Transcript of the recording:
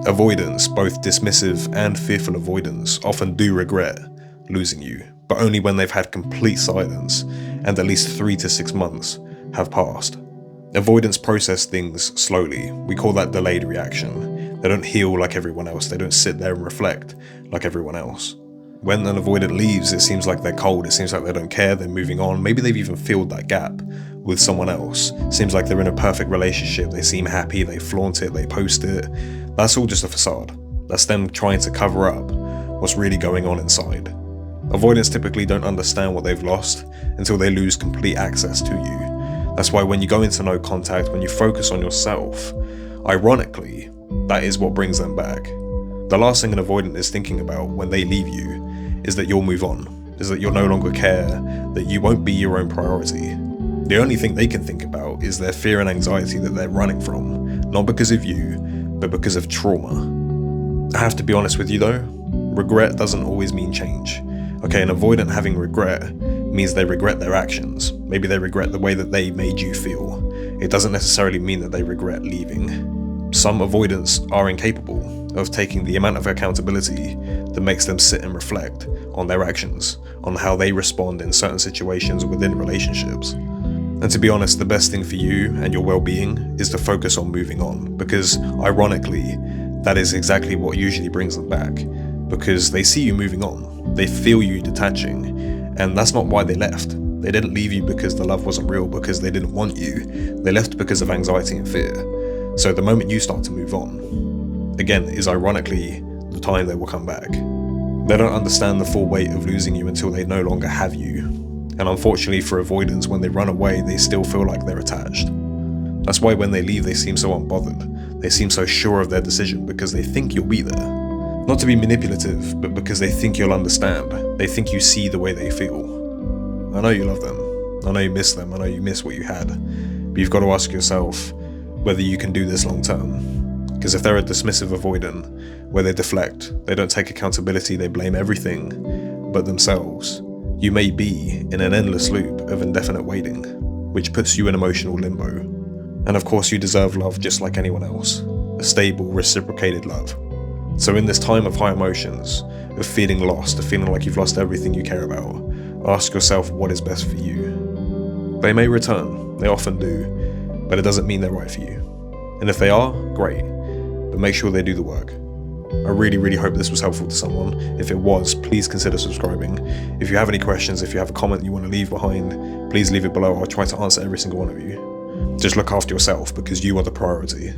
Avoidants, both dismissive and fearful avoidants, often do regret losing you, but only when they've had complete silence and at least 3 to 6 months have passed. Avoidants process things slowly. We call that delayed reaction. They don't heal like everyone else. They don't sit there and reflect like everyone else. When an avoidant leaves, it seems like they're cold. It seems like they don't care. They're moving on. Maybe they've even filled that gap with someone else. Seems like they're in a perfect relationship. They seem happy. They flaunt it. They post it. That's all just a facade. That's them trying to cover up what's really going on inside. Avoidants typically don't understand what they've lost until they lose complete access to you. That's why when you go into no contact, when you focus on yourself, ironically, that is what brings them back. The last thing an avoidant is thinking about when they leave you is that you'll move on, is that you'll no longer care, that you won't be your own priority. The only thing they can think about is their fear and anxiety that they're running from, not because of you, but because of trauma. I have to be honest with you though, regret doesn't always mean change. Okay, an avoidant having regret means they regret their actions. Maybe they regret the way that they made you feel. It doesn't necessarily mean that they regret leaving. Some avoidants are incapable of taking the amount of accountability that makes them sit and reflect on their actions, on how they respond in certain situations within relationships. And to be honest, the best thing for you and your well-being is to focus on moving on, because ironically, that is exactly what usually brings them back, because they see you moving on, they feel you detaching, and that's not why they left. They didn't leave you because the love wasn't real, because they didn't want you. They left because of anxiety and fear. So the moment you start to move on, again, is ironically the time they will come back. They don't understand the full weight of losing you until they no longer have you. And unfortunately for avoidants, when they run away, they still feel like they're attached. That's why when they leave, they seem so unbothered. They seem so sure of their decision because they think you'll be there. Not to be manipulative, but because they think you'll understand. They think you see the way they feel. I know you love them. I know you miss them. I know you miss what you had. But you've got to ask yourself whether you can do this long term. Because if they're a dismissive avoidant, where they deflect, they don't take accountability, they blame everything but themselves, you may be in an endless loop of indefinite waiting, which puts you in emotional limbo. And of course you deserve love just like anyone else, a stable, reciprocated love. So in this time of high emotions, of feeling lost, of feeling like you've lost everything you care about, ask yourself what is best for you. They may return, they often do, but it doesn't mean they're right for you. And if they are, great, but make sure they do the work. I really hope this was helpful to someone. If it was, please consider subscribing. If you have any questions, if you have a comment you want to leave behind, please leave it below. I'll try to answer every single one of you. Just look after yourself because you are the priority.